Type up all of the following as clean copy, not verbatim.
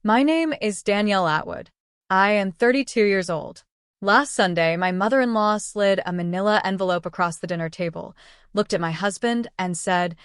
My name is Danielle Atwood. I am 32 years old. Last Sunday, my mother-in-law slid a manila envelope across the dinner table, looked at my husband, and said,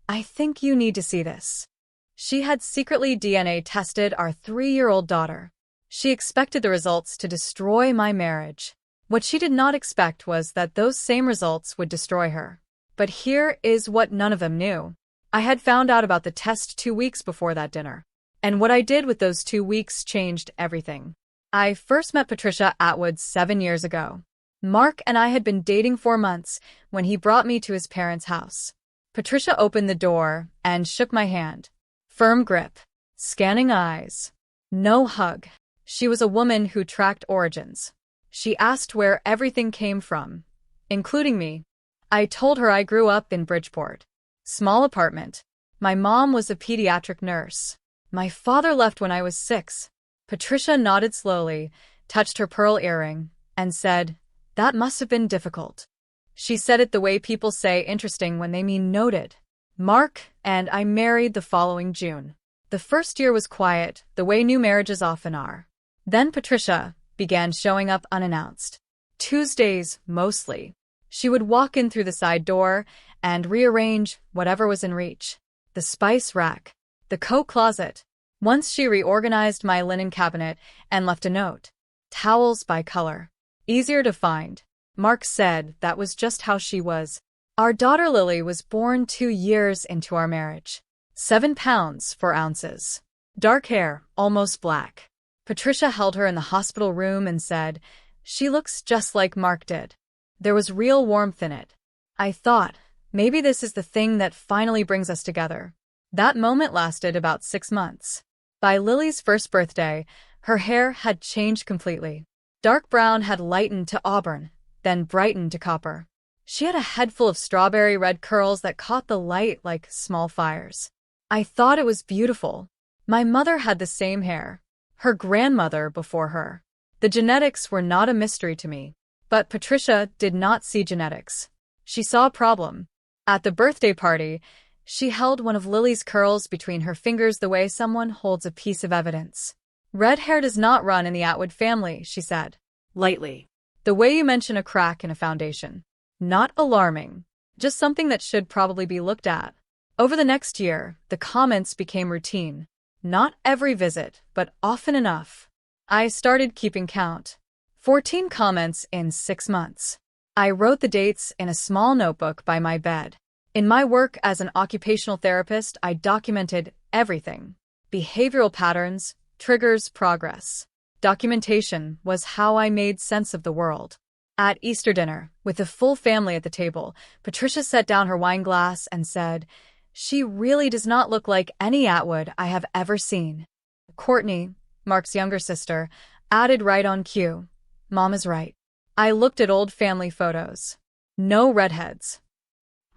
"I think you need to see this." She had secretly DNA tested our 3-year-old daughter. She expected the results to destroy my marriage. What she did not expect was that those same results would destroy her. But here is what none of them knew. I had found out about the test 2 weeks before that dinner. And what I did with those 2 weeks changed everything. I first met Patricia Atwood 7 years ago. Mark and I had been dating 4 months when he brought me to his parents' house. Patricia opened the door and shook my hand. Firm grip, scanning eyes. No hug. She was a woman who tracked origins. She asked where everything came from, including me. I told her I grew up in Bridgeport. Small apartment. My mom was a pediatric nurse. My father left when I was 6. Patricia nodded slowly, touched her pearl earring, and said, "That must have been difficult." She said it the way people say interesting when they mean noted. Mark and I married the following June. The first year was quiet, the way new marriages often are. Then Patricia began showing up unannounced. Tuesdays, mostly. She would walk in through the side door and rearrange whatever was in reach. The spice rack, the coat closet. Once she reorganized my linen cabinet and left a note. Towels by color. Easier to find. Mark said that was just how she was. Our daughter Lily was born 2 years into our marriage. 7 pounds 4 ounces. Dark hair, almost black. Patricia held her in the hospital room and said, "She looks just like Mark did." There was real warmth in it. I thought, maybe this is the thing that finally brings us together. That moment lasted about 6 months. By Lily's first birthday, her hair had changed completely. Dark brown had lightened to auburn, then brightened to copper. She had a head full of strawberry red curls that caught the light like small fires. I thought it was beautiful. My mother had the same hair. Her grandmother before her. The genetics were not a mystery to me. But Patricia did not see genetics. She saw a problem. At the birthday party, she held one of Lily's curls between her fingers the way someone holds a piece of evidence. "Red hair does not run in the Atwood family," she said. Lightly. "The way you mention a crack in a foundation. Not alarming. Just something that should probably be looked at." Over the next year, the comments became routine. Not every visit, but often enough. I started keeping count. 14 comments in 6 months. I wrote the dates in a small notebook by my bed. In my work as an occupational therapist, I documented everything. Behavioral patterns, triggers, progress. Documentation was how I made sense of the world. At Easter dinner, with the full family at the table, Patricia set down her wine glass and said, "She really does not look like any Atwood I have ever seen." Courtney, Mark's younger sister, added right on cue, "Mom is right." I looked at old family photos. No redheads.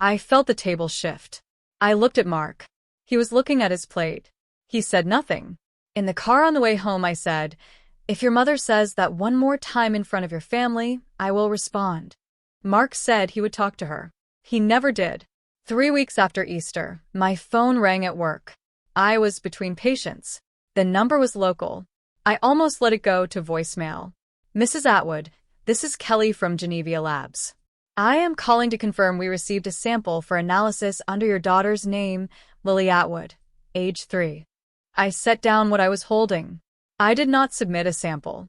I felt the table shift. I looked at Mark. He was looking at his plate. He said nothing. In the car on the way home, I said, "If your mother says that one more time in front of your family, I will respond." Mark said he would talk to her. He never did. 3 weeks after Easter, my phone rang at work. I was between patients. The number was local. I almost let it go to voicemail. "Mrs. Atwood, this is Kelly from Geneva Labs. I am calling to confirm we received a sample for analysis under your daughter's name, Lily Atwood, age 3. I set down what I was holding. I did not submit a sample.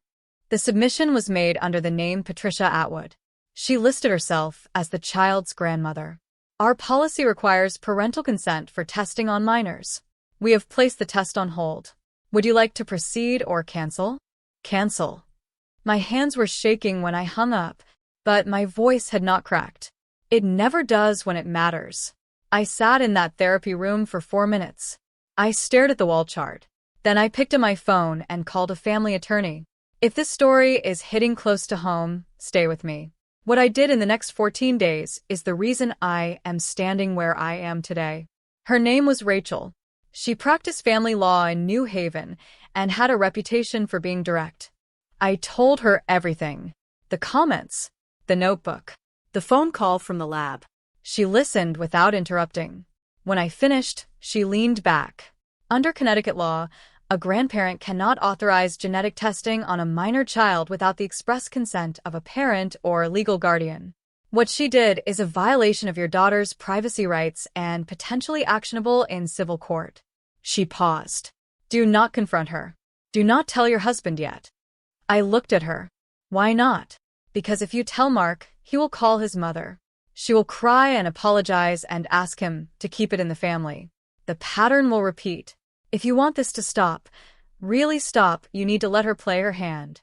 The submission was made under the name Patricia Atwood. She listed herself as the child's grandmother. Our policy requires parental consent for testing on minors. We have placed the test on hold. Would you like to proceed or cancel? Cancel. My hands were shaking when I hung up, but my voice had not cracked. It never does when it matters. I sat in that therapy room for 4 minutes. I stared at the wall chart. Then I picked up my phone and called a family attorney. If this story is hitting close to home, stay with me. What I did in the next 14 days is the reason I am standing where I am today. Her name was Rachel. She practiced family law in New Haven and had a reputation for being direct. I told her everything. The comments, the notebook, the phone call from the lab. She listened without interrupting. When I finished, she leaned back. Under Connecticut law, A grandparent cannot authorize genetic testing on a minor child without the express consent of a parent or legal guardian. What she did is a violation of your daughter's privacy rights and potentially actionable in civil court. She paused. Do not confront her. Do not tell your husband yet. I looked at her. Why not? Because if you tell Mark, he will call his mother. She will cry and apologize and ask him to keep it in the family. The pattern will repeat. If you want this to stop, really stop, you need to let her play her hand.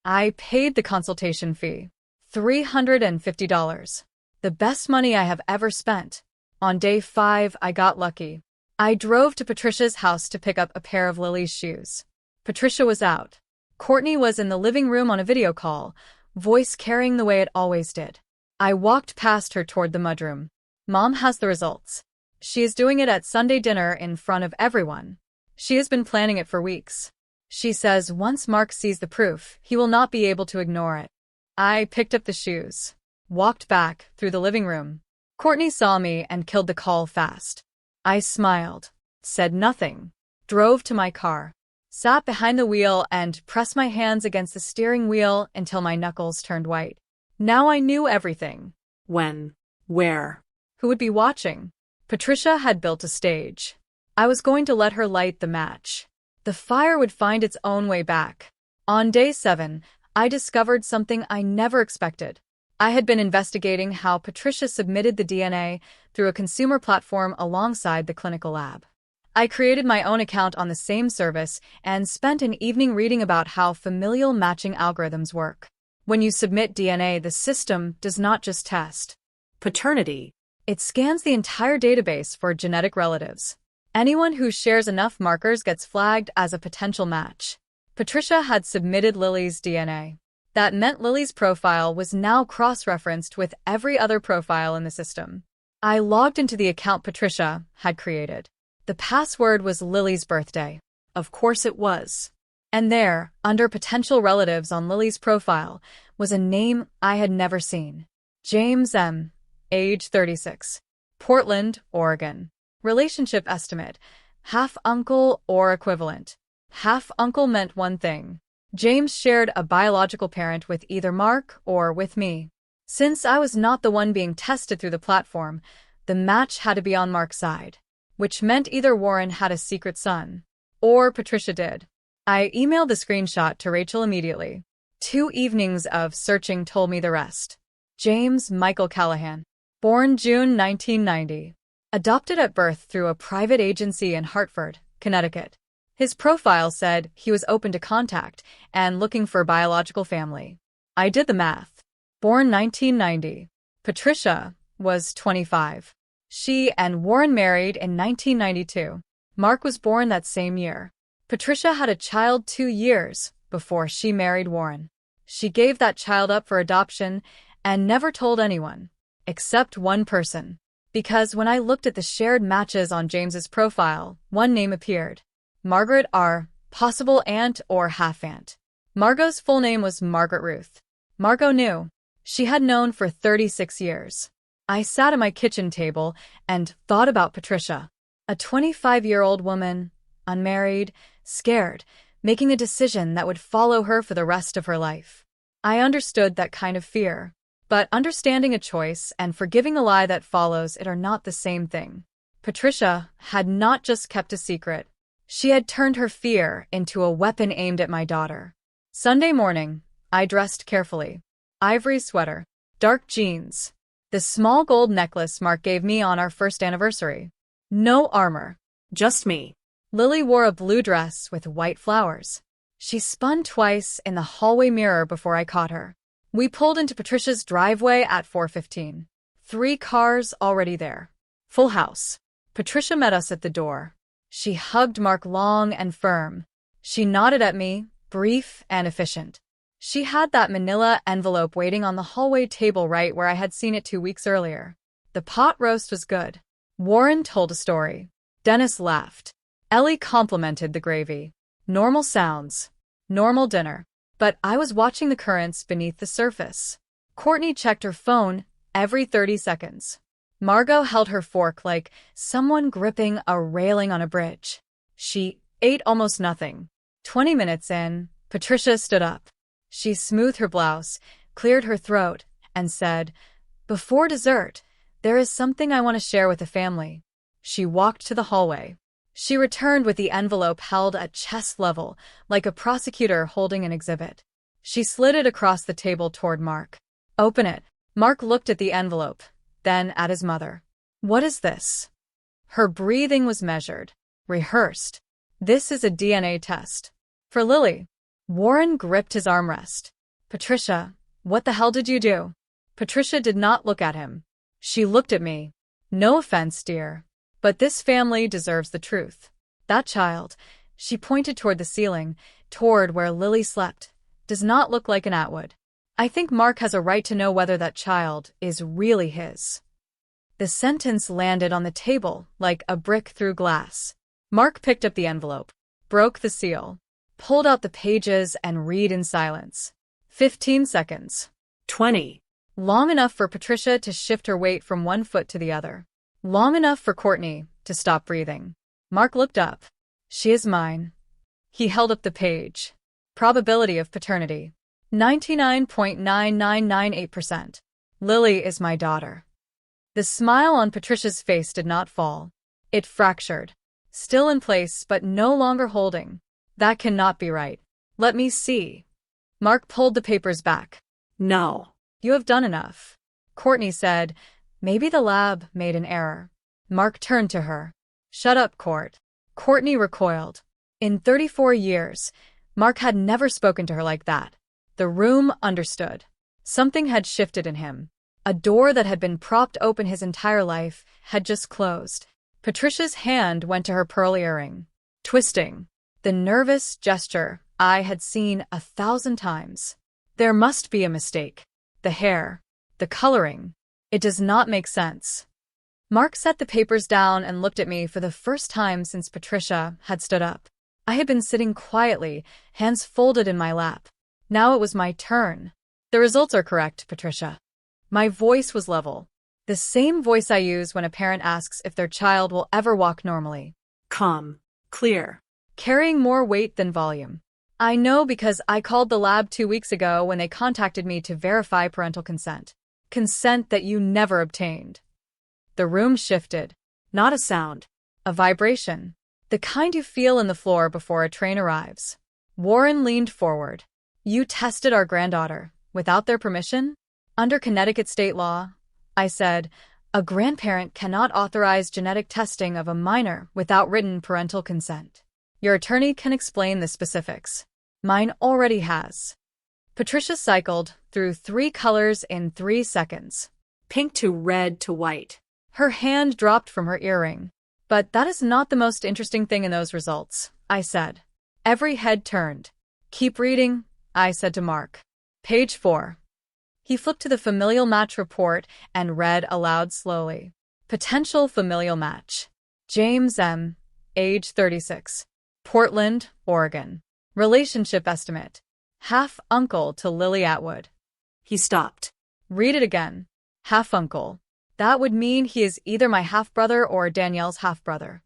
I paid the consultation fee. $350. The best money I have ever spent. On day 5, I got lucky. I drove to Patricia's house to pick up a pair of Lily's shoes. Patricia was out. Courtney was in the living room on a video call, voice carrying the way it always did. I walked past her toward the mudroom. Mom has the results. She is doing it at Sunday dinner in front of everyone. She has been planning it for weeks. She says once Mark sees the proof, he will not be able to ignore it. I picked up the shoes, walked back through the living room. Courtney saw me and killed the call fast. I smiled, said nothing, drove to my car, sat behind the wheel and pressed my hands against the steering wheel until my knuckles turned white. Now I knew everything. When? Where? Who would be watching? Patricia had built a stage. I was going to let her light the match. The fire would find its own way back. On day 7, I discovered something I never expected. I had been investigating how Patricia submitted the DNA through a consumer platform alongside the clinical lab. I created my own account on the same service and spent an evening reading about how familial matching algorithms work. When you submit DNA, the system does not just test Paternity. It scans the entire database for genetic relatives. Anyone who shares enough markers gets flagged as a potential match. Patricia had submitted Lily's DNA. That meant Lily's profile was now cross-referenced with every other profile in the system. I logged into the account Patricia had created. The password was Lily's birthday. Of course it was. And there, under potential relatives on Lily's profile, was a name I had never seen. James M., age 36. Portland, Oregon. Relationship estimate: half-uncle or equivalent. Half-uncle meant one thing. James shared a biological parent with either Mark or with me. Since I was not the one being tested through the platform, the match had to be on Mark's side, which meant either Warren had a secret son, or Patricia did. I emailed the screenshot to Rachel immediately. 2 evenings of searching told me the rest. James Michael Callahan. Born June 1990. Adopted at birth through a private agency in Hartford, Connecticut. His profile said he was open to contact and looking for a biological family. I did the math. Born 1990. Patricia was 25. She and Warren married in 1992. Mark was born that same year. Patricia had a child 2 years before she married Warren. She gave that child up for adoption and never told anyone, except one person. Because when I looked at the shared matches on James's profile, one name appeared. Margaret R., possible aunt or half-aunt. Margot's full name was Margaret Ruth. Margot knew. She had known for 36 years. I sat at my kitchen table and thought about Patricia. A 25-year-old woman, unmarried, scared, making a decision that would follow her for the rest of her life. I understood that kind of fear. But understanding a choice and forgiving a lie that follows it are not the same thing. Patricia had not just kept a secret. She had turned her fear into a weapon aimed at my daughter. Sunday morning, I dressed carefully. Ivory sweater, dark jeans, the small gold necklace Mark gave me on our first anniversary. No armor. Just me. Lily wore a blue dress with white flowers. She spun twice in the hallway mirror before I caught her. We pulled into Patricia's driveway at 4:15. 3 cars already there. Full house. Patricia met us at the door. She hugged Mark long and firm. She nodded at me, brief and efficient. She had that manila envelope waiting on the hallway table right where I had seen it 2 weeks earlier. The pot roast was good. Warren told a story. Dennis laughed. Ellie complimented the gravy. Normal sounds. Normal dinner. But I was watching the currents beneath the surface. Courtney checked her phone every 30 seconds. Margot held her fork like someone gripping a railing on a bridge. She ate almost nothing. 20 minutes in, Patricia stood up. She smoothed her blouse, cleared her throat, and said, "Before dessert, there is something I want to share with the family." She walked to the hallway. She returned with the envelope held at chest level, like a prosecutor holding an exhibit. She slid it across the table toward Mark. "Open it." Mark looked at the envelope, then at his mother. "What is this?" Her breathing was measured, rehearsed. "This is a DNA test. For Lily." Warren gripped his armrest. "Patricia, what the hell did you do?" Patricia did not look at him. She looked at me. "No offense, dear, but this family deserves the truth. That child," she pointed toward the ceiling, toward where Lily slept, "does not look like an Atwood. I think Mark has a right to know whether that child is really his." The sentence landed on the table like a brick through glass. Mark picked up the envelope, broke the seal, pulled out the pages and read in silence. 15 seconds. 20. Long enough for Patricia to shift her weight from one foot to the other. Long enough for Courtney to stop breathing. Mark looked up. "She is mine." He held up the page. Probability of paternity: 99.9998%. Lily is my daughter. The smile on Patricia's face did not fall. It fractured. Still in place, but no longer holding. "That cannot be right. Let me see." Mark pulled the papers back. No. "You have done enough." Courtney said, "Maybe the lab made an error." Mark turned to her. "Shut up, Court." Courtney recoiled. In 34 years, Mark had never spoken to her like that. The room understood. Something had shifted in him. A door that had been propped open his entire life had just closed. Patricia's hand went to her pearl earring, twisting. The nervous gesture I had seen 1,000 times. There must be a mistake. The hair, the coloring. It does not make sense. Mark set the papers down and looked at me for the first time since Patricia had stood up. I had been sitting quietly, hands folded in my lap. Now it was my turn. "The results are correct, Patricia." My voice was level. The same voice I use when a parent asks if their child will ever walk normally. Calm. Clear. Carrying more weight than volume. I know because I called the lab 2 weeks ago when they contacted me to verify parental consent. Consent that you never obtained. The room shifted. Not a sound. A vibration. The kind you feel in the floor before a train arrives. Warren leaned forward. "You tested our granddaughter, without their permission?" "Under Connecticut state law," I said, "a grandparent cannot authorize genetic testing of a minor without written parental consent. Your attorney can explain the specifics. Mine already has." Patricia cycled through 3 colors in 3 seconds. Pink to red to white. Her hand dropped from her earring. "But that is not the most interesting thing in those results," I said. Every head turned. "Keep reading," I said to Mark. "Page 4. He flipped to the familial match report and read aloud slowly. "Potential familial match. James M., age 36. Portland, Oregon. Relationship estimate. Half-uncle to Lily Atwood." He stopped. "Read it again. Half-uncle. That would mean he is either my half-brother or Danielle's half-brother."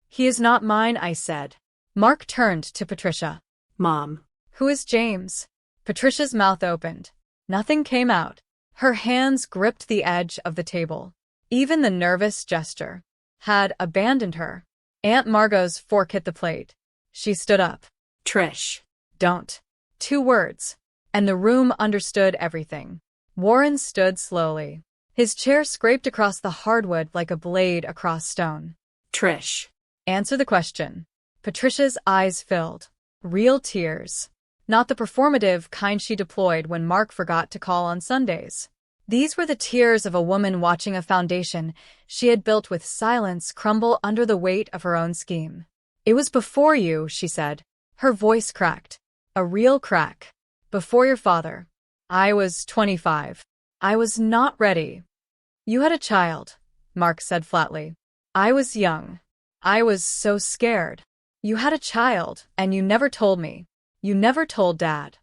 "He is not mine," I said. Mark turned to Patricia. "Mom." "Who is James?" Patricia's mouth opened. Nothing came out. Her hands gripped the edge of the table. Even the nervous gesture had abandoned her. Aunt Margot's fork hit the plate. She stood up. "Trish." "Don't." 2 words. And the room understood everything. Warren stood slowly. His chair scraped across the hardwood like a blade across stone. "Trish." "Answer the question." Patricia's eyes filled. Real tears. Not the performative kind she deployed when Mark forgot to call on Sundays. These were the tears of a woman watching a foundation she had built with silence crumble under the weight of her own scheme. "It was before you," she said. Her voice cracked. A real crack. "Before your father. I was 25. I was not ready." "You had a child," Mark said flatly. "I was young. I was so scared." "You had a child, and you never told me. You never told Dad."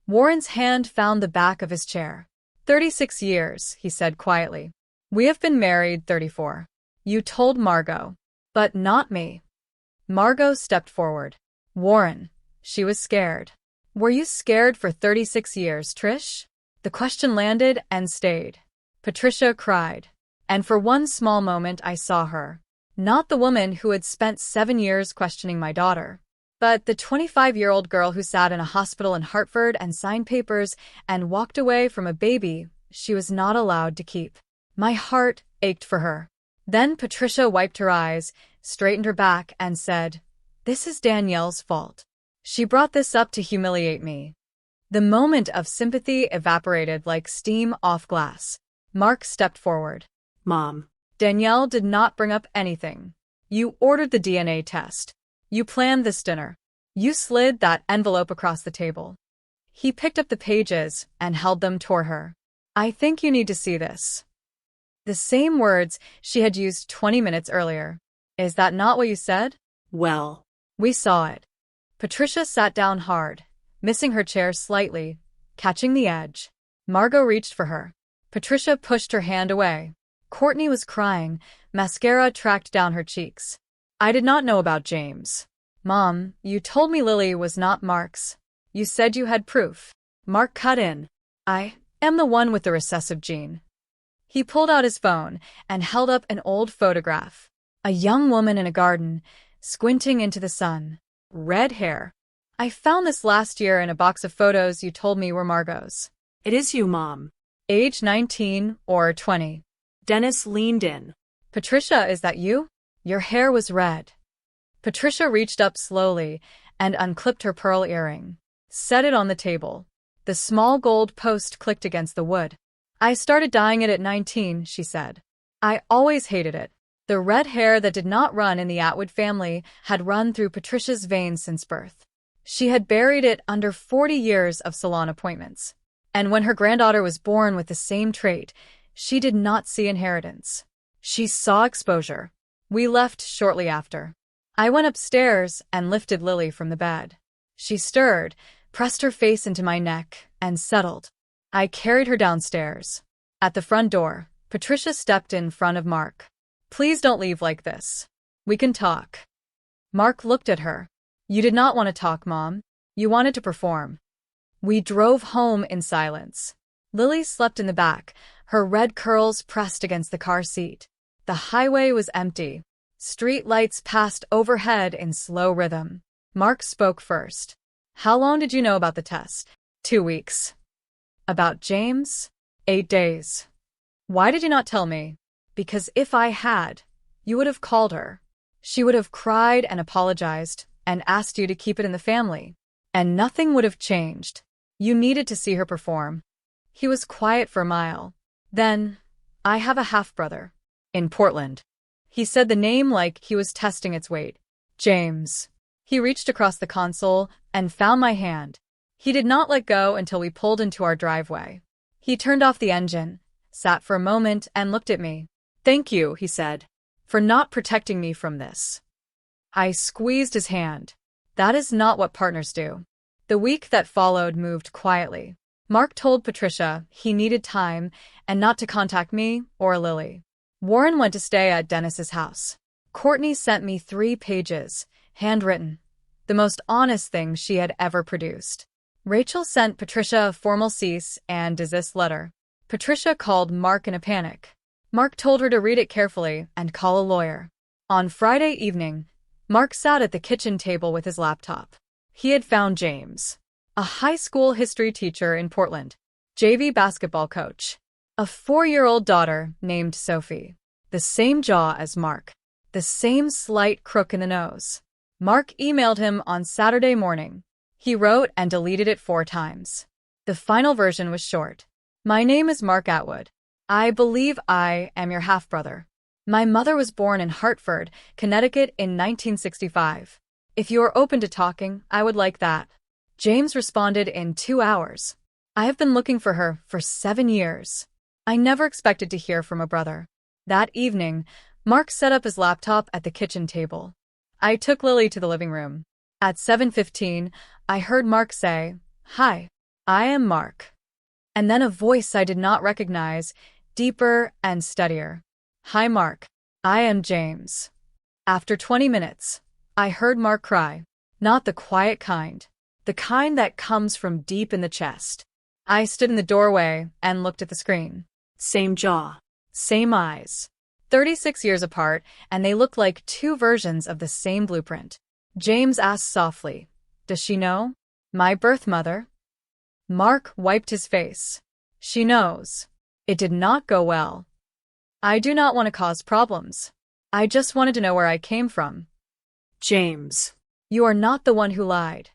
Warren's hand found the back of his chair. 36 years, he said quietly. "We have been married 34. You told Margot. But not me." Margot stepped forward. Warren. She was scared. Were you scared for 36 years, Trish? The question landed and stayed. Patricia cried. And for one small moment I saw her. Not the woman who had spent 7 years questioning my daughter, but the 25-year-old girl who sat in a hospital in Hartford and signed papers and walked away from a baby she was not allowed to keep. My heart ached for her. Then Patricia wiped her eyes, straightened her back, and said, "This is Danielle's fault. She brought this up to humiliate me." The moment of sympathy evaporated like steam off glass. Mark stepped forward. Mom. Danielle did not bring up anything. You ordered the DNA test. You planned this dinner. You slid that envelope across the table. He picked up the pages and held them toward her. I think you need to see this. The same words she had used 20 minutes earlier. Is that not what you said? Well. We saw it. Patricia sat down hard, missing her chair slightly, catching the edge. Margot reached for her. Patricia pushed her hand away. Courtney was crying, mascara tracked down her cheeks. I did not know about James. Mom, you told me Lily was not Mark's. You said you had proof. Mark cut in. I am the one with the recessive gene. He pulled out his phone and held up an old photograph. A young woman in a garden, squinting into the sun. Red hair. I found this last year in a box of photos you told me were Margot's. It is you, Mom. Age 19 or 20. Dennis leaned in. Patricia, is that you? Your hair was red. Patricia reached up slowly and unclipped her pearl earring. Set it on the table. The small gold post clicked against the wood. I started dyeing it at 19, she said. I always hated it. The red hair that did not run in the Atwood family had run through Patricia's veins since birth. She had buried it under 40 years of salon appointments. And when her granddaughter was born with the same trait, she did not see inheritance. She saw exposure. We left shortly after. I went upstairs and lifted Lily from the bed. She stirred, pressed her face into my neck, and settled. I carried her downstairs. At the front door, Patricia stepped in front of Mark. Please don't leave like this. We can talk. Mark looked at her. You did not want to talk, Mom. You wanted to perform. We drove home in silence. Lily slept in the back, her red curls pressed against the car seat. The highway was empty. Street lights passed overhead in slow rhythm. Mark spoke first. How long did you know about the test? 2 weeks. About James? 8 days. Why did you not tell me? Because if I had, you would have called her. She would have cried and apologized and asked you to keep it in the family. And nothing would have changed. You needed to see her perform. He was quiet for a mile. Then, I have a half-brother. In Portland. He said the name like he was testing its weight. James. He reached across the console and found my hand. He did not let go until we pulled into our driveway. He turned off the engine, sat for a moment, and looked at me. Thank you, he said, for not protecting me from this. I squeezed his hand. That is not what partners do. The week that followed moved quietly. Mark told Patricia he needed time and not to contact me or Lily. Warren went to stay at Dennis's house. Courtney sent me 3 pages, handwritten, the most honest thing she had ever produced. Rachel sent Patricia a formal cease and desist letter. Patricia called Mark in a panic. Mark told her to read it carefully and call a lawyer. On Friday evening, Mark sat at the kitchen table with his laptop. He had found James, a high school history teacher in Portland, JV basketball coach, a 4-year-old daughter named Sophie, the same jaw as Mark, the same slight crook in the nose. Mark emailed him on Saturday morning. He wrote and deleted it 4 times. The final version was short. My name is Mark Atwood. I believe I am your half-brother. My mother was born in Hartford, Connecticut in 1965. If you are open to talking, I would like that. James responded in 2 hours. I have been looking for her for 7 years. I never expected to hear from a brother. That evening, Mark set up his laptop at the kitchen table. I took Lily to the living room. At 7:15, I heard Mark say, "Hi, I am Mark." And then a voice I did not recognize, deeper and steadier. "Hi, Mark. I am James." After 20 minutes, I heard Mark cry. Not the quiet kind. The kind that comes from deep in the chest. I stood in the doorway and looked at the screen. Same jaw. Same eyes. 36 years apart, and they look like two versions of the same blueprint. James asked softly, "Does she know? My birth mother?" Mark wiped his face. "She knows." It did not go well. "I do not want to cause problems. I just wanted to know where I came from." James. "You are not the one who lied."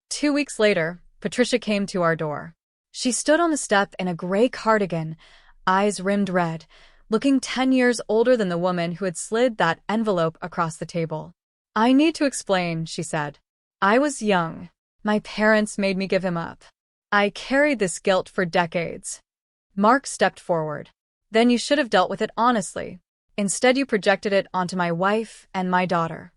2 weeks later, Patricia came to our door. She stood on the step in a gray cardigan, eyes rimmed red, looking 10 years older than the woman who had slid that envelope across the table. "I need to explain," she said. "I was young. My parents made me give him up. I carried this guilt for decades." Mark stepped forward. "Then you should have dealt with it honestly. Instead, you projected it onto my wife and my daughter."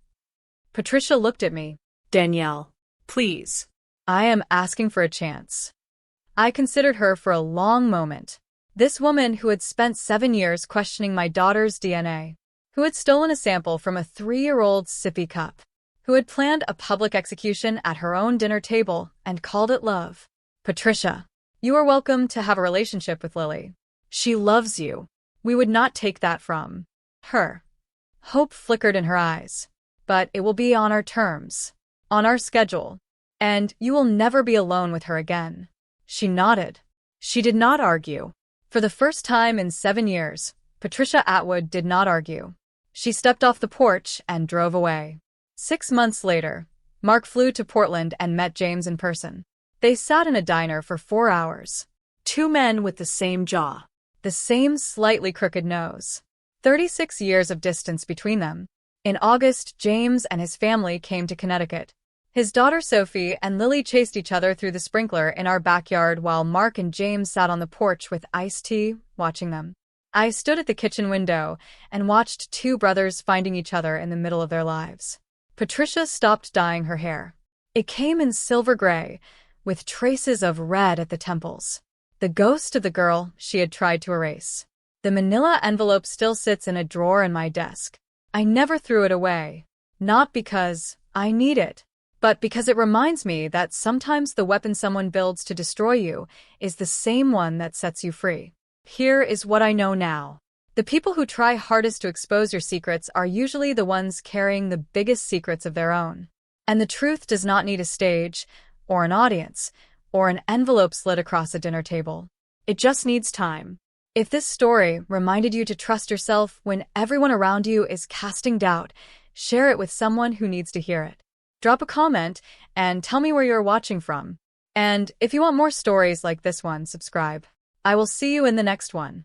Patricia looked at me. Danielle, please. "I am asking for a chance." I considered her for a long moment. This woman who had spent 7 years questioning my daughter's DNA, who had stolen a sample from a 3-year-old sippy cup, who had planned a public execution at her own dinner table and called it love. "Patricia, you are welcome to have a relationship with Lily. She loves you. We would not take that from her." Hope flickered in her eyes. "But it will be on our terms, on our schedule, and you will never be alone with her again." She nodded. She did not argue. For the first time in 7 years, Patricia Atwood did not argue. She stepped off the porch and drove away. 6 months later, Mark flew to Portland and met James in person. They sat in a diner for 4 hours. Two men with the same jaw. The same slightly crooked nose. 36 years of distance between them. In August, James and his family came to Connecticut. His daughter Sophie and Lily chased each other through the sprinkler in our backyard while Mark and James sat on the porch with iced tea, watching them. I stood at the kitchen window and watched two brothers finding each other in the middle of their lives. Patricia stopped dyeing her hair. It came in silver gray, with traces of red at the temples. The ghost of the girl she had tried to erase. The manila envelope still sits in a drawer in my desk. I never threw it away. Not because I need it, but because it reminds me that sometimes the weapon someone builds to destroy you is the same one that sets you free. Here is what I know now. The people who try hardest to expose your secrets are usually the ones carrying the biggest secrets of their own. And the truth does not need a stage, or an audience, or an envelope slid across a dinner table. It just needs time. If this story reminded you to trust yourself when everyone around you is casting doubt, share it with someone who needs to hear it. Drop a comment and tell me where you're watching from. And if you want more stories like this one, subscribe. I will see you in the next one.